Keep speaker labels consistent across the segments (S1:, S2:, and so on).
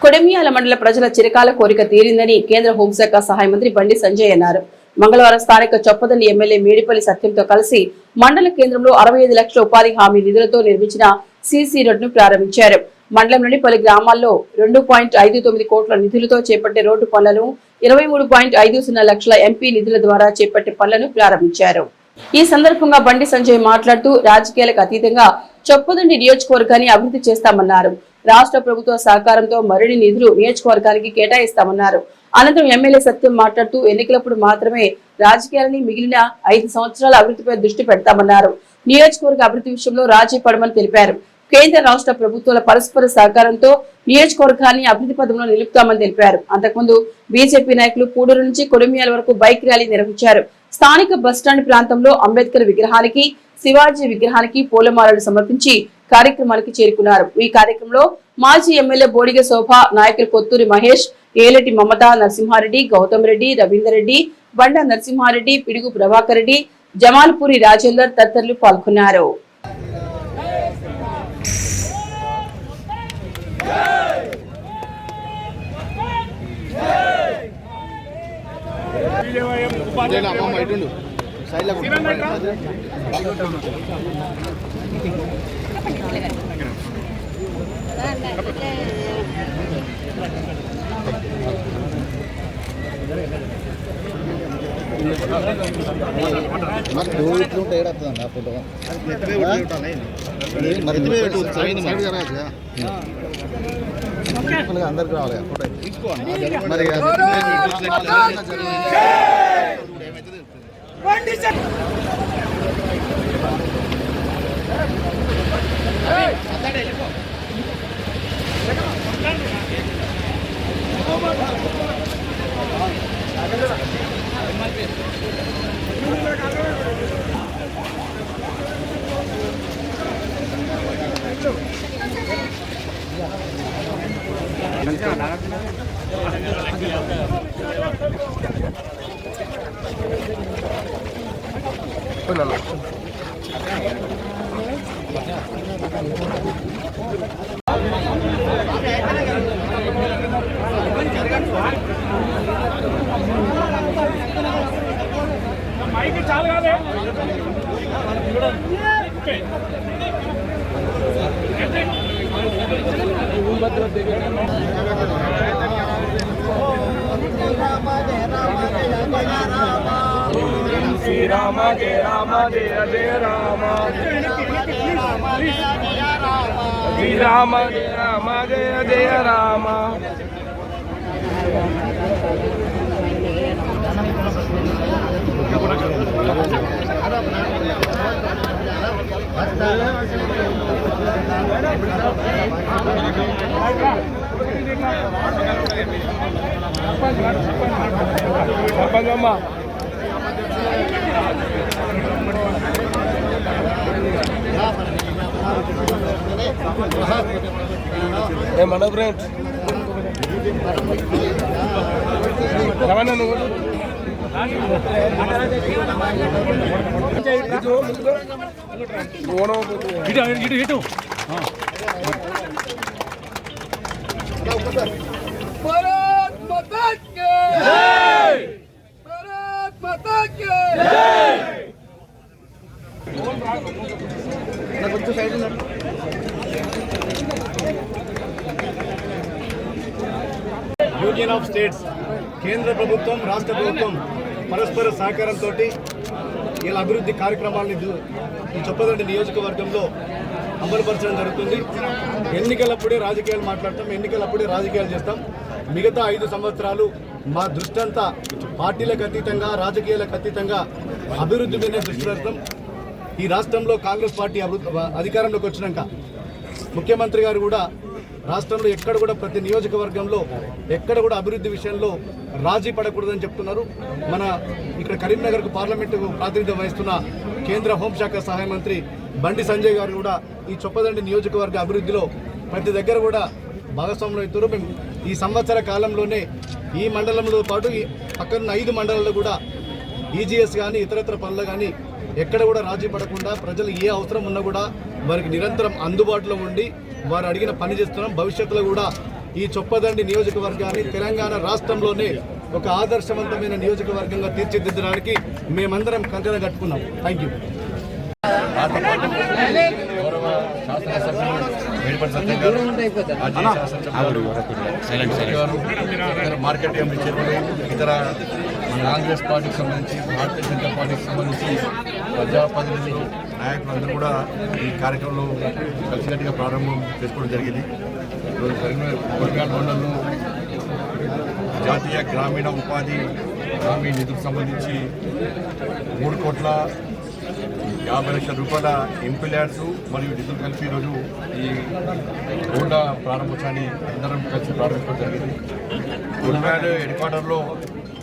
S1: కొడెమియాల మండల ప్రజల చిరకాల కోరిక తీరిందని కేంద్ర హోంశాఖ సహాయ మంత్రి బండి సంజయ్ అన్నారు. మంగళవారం స్థానిక చొప్పదండి ఎమ్మెల్యే మేడిపల్లి సత్యంతో కలిసి మండల కేంద్రంలో 65 లక్షల ఉపాధి హామీ నిధులతో నిర్మించిన సీసీ రోడ్డును ప్రారంభించారు. మండలంలోని పలు గ్రామాల్లో 2.59 కోట్ల నిధులతో చేపట్టే రోడ్డు పనులను 23.50 లక్షల ఎంపీ నిధుల ద్వారా చేపట్టే పనులను ప్రారంభించారు. ఈ సందర్భంగా బండి సంజయ్ మాట్లాడుతూ రాజకీయాలకు అతీతంగా చొప్పదండి నియోజకవర్గాన్ని అభివృద్ధి చేస్తామన్నారు. రాష్ట్ర ప్రభుత్వ సహకారంతో మరిన్ని నిధులు నియోజకవర్గానికి కేటాయిస్తామన్నారు. అనంతరం ఎమ్మెల్యే సత్యం మాట్లాడుతూ ఎన్నికలప్పుడు మాత్రమే రాజకీయాలని మిగిలిన 5 సంవత్సరాల అభివృద్ధిపై దృష్టి పెడతామన్నారు. నియోజకవర్గ అభివృద్ధి విషయంలో రాజీ పడమని తెలిపారు. కేంద్ర రాష్ట్ర ప్రభుత్వాల పరస్పర సహకారంతో నియోజకవర్గాన్ని అభివృద్ధి పదంలో నిలుపుతామని తెలిపారు. అంతకుముందు బీజేపీ నాయకులు పూడూరు నుంచి కొడెమియాల వరకు బైక్ ర్యాలీ నిర్వహించారు. స్థానిక బస్టాండ్ ప్రాంతంలో అంబేద్కర్ విగ్రహానికి, శివాజీ విగ్రహానికి పూలమాలలు సమర్పించి కార్యక్రమానికి చేరుకున్నారు. ఈ కార్యక్రమంలో మాజీ ఎమ్మెల్యే బోడిగ శోభ, నాయకులు కొత్తూరి మహేష్, ఏలటి మమత, నరసింహారెడ్డి, గౌతమ్ రెడ్డి, రవీందర్ రెడ్డి, బండ నరసింహారెడ్డి, పిడుగు ప్రభాకర్ రెడ్డి, జమాల్పూరి రాజేందర్ తదితరులు పాల్గొన్నారు.
S2: అందరికి రావాలి
S3: Jai Rama Jai Rama Jai Jai Rama Jai Rama Jai Rama Jai Jai Rama Hey, mana friends? Kawan anu? Itu. Bharat Mata Ki Jai! Bharat Mata Ki Jai!
S4: Union of states కేంద్ర ప్రభుత్వం రాష్ట్ర ప్రభుత్వం పరస్పర సహకారంతో ఇలా అభివృద్ధి కార్యక్రమాలని ఈ చొప్పదండి నియోజకవర్గంలో అమలుపరచడం జరుగుతుంది. ఎన్నికలప్పుడే రాజకీయాలు మాట్లాడతాం, ఎన్నికలప్పుడే రాజకీయాలు చేస్తాం. మిగతా 5 సంవత్సరాలు మా దృష్టి అంతా పార్టీలకు అతీతంగా, రాజకీయాలకు అతీతంగా అభివృద్ధి మీదే దృష్టి పెడతాం. ఈ రాష్ట్రంలో కాంగ్రెస్ పార్టీ అధికారంలోకి వచ్చినాక ముఖ్యమంత్రి గారు కూడా రాష్ట్రంలో ఎక్కడ కూడా ప్రతి నియోజకవర్గంలో ఎక్కడ కూడా అభివృద్ధి విషయంలో రాజీ పడకూడదని చెప్తున్నారు. మన ఇక్కడ కరీంనగర్కు పార్లమెంటు ప్రాతినిధ్యం వహిస్తున్న కేంద్ర హోంశాఖ సహాయ మంత్రి బండి సంజయ్ గారు కూడా ఈ చొప్పదండి నియోజకవర్గ అభివృద్ధిలో ప్రతి దగ్గర కూడా భాగస్వాములు అవుతారు. మేము ఈ సంవత్సర కాలంలోనే ఈ మండలంలో పాటు ఈ పక్కన 5 మండలాల్లో కూడా ఈజీఎస్ కానీ ఇతరత్ర పనులు కానీ ఎక్కడ కూడా రాజీ పడకుండా ప్రజలు ఏ అవసరం ఉన్నా కూడా వారికి నిరంతరం అందుబాటులో ఉండి వారు అడిగిన పని చేస్తున్నాం. భవిష్యత్తులో కూడా ఈ చొప్పదండి నియోజకవర్గాన్ని తెలంగాణ రాష్ట్రంలోనే ఒక ఆదర్శవంతమైన నియోజకవర్గంగా తీర్చిదిద్దడానికి మేమందరం కంకణం కట్టుకున్నాం. Thank you.
S5: గౌరవ శాసనసభ్యులు మేడిపల్లి సత్యం గారు, మాజీ శాసనసభ్యులు గారు, ఇతర మార్కెట్ కమిటీ చైర్మన్, ఇతర కాంగ్రెస్ పార్టీకి సంబంధించి, భారతీయ జనతా పార్టీకి సంబంధించి ప్రజాప్రతినిధులు, నాయకులందరూ కూడా ఈ కార్యక్రమంలో కలిసికట్టుగా ప్రారంభం చేసుకోవడం జరిగింది. ఈరోజు కొరగాల మండలంలో జాతీయ గ్రామీణ ఉపాధి హామీ నిధులకు సంబంధించి 3,50,00,000 రూపాయల ఎంపీల్యాడ్స్ మరియు నిధులు కలిపి ఈరోజు ఈ రోడ్ల ప్రారంభోత్సవాన్ని అందరం కలిసి ప్రారంభించడం జరిగింది. కొల్మ్యాడ్ హెడ్ క్వార్టర్లో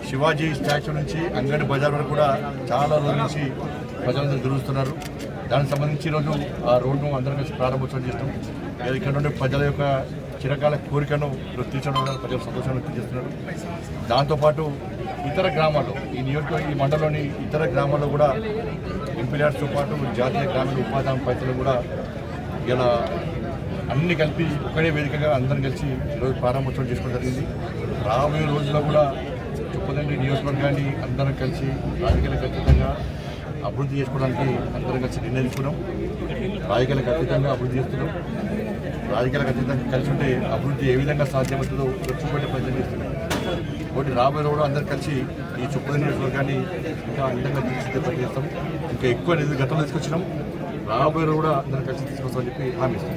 S5: శివాజీ స్టాచ్యూ నుంచి అంగడి బజార్ వరకు కూడా చాలా రోజుల నుంచి ప్రజలందరూ తిరుగుతున్నారు. దానికి సంబంధించి ఈరోజు ఆ రోడ్ను అందరం కలిసి ప్రారంభోత్సవం చేస్తాం. ఇక్కడ నుండి ప్రజల యొక్క చిరకాల కోరికను తీర్చడం వల్ల ప్రజలు సంతోషాన్ని వ్యక్తం చేస్తున్నారు. దాంతోపాటు ఇతర గ్రామాల్లో ఈ మండలంలోని ఇతర గ్రామాల్లో కూడా ఎంపీల్యాడ్స్తో పాటు జాతీయ గ్రామీణ ఉపాధి హామీ పైసలు కూడా ఇలా అన్ని కలిపి ఒకే వేదికగా అందరం కలిసి ఈరోజు ప్రారంభోత్సవం చేసుకోవడం జరిగింది. రాబోయే రోజుల్లో కూడా చొప్పదండి నియోజకవర్గాన్ని అందరం కలిసి రాజకీయాలకు అతీతంగా అభివృద్ధి చేసుకోవడానికి అందరం కలిసి నిర్ణయించుకున్నాం. రాజకీయాలకు అతీతంగా అభివృద్ధి చేస్తున్నాం. రాజకీయాలకు అతీతంగా కలిసి ఉంటే అభివృద్ధి ఏ విధంగా సాధ్యమవుతుందో చూపెట్టే ప్రయత్నం చేస్తున్నాం. కాబట్టి రాబోయే రోజులు అందరూ కలిసి ఈ చొప్పదండి నియోజకవర్గాన్ని ఇంకా అందంగా తీర్చిదిద్దే చేస్తాం. ఇంకా ఎక్కువ నిధులు గతంలో తీసుకొచ్చినాం. రాబోయే రోజు కూడా అందరం కలిసి తీసుకొస్తామని చెప్పి హామీ ఇస్తాం.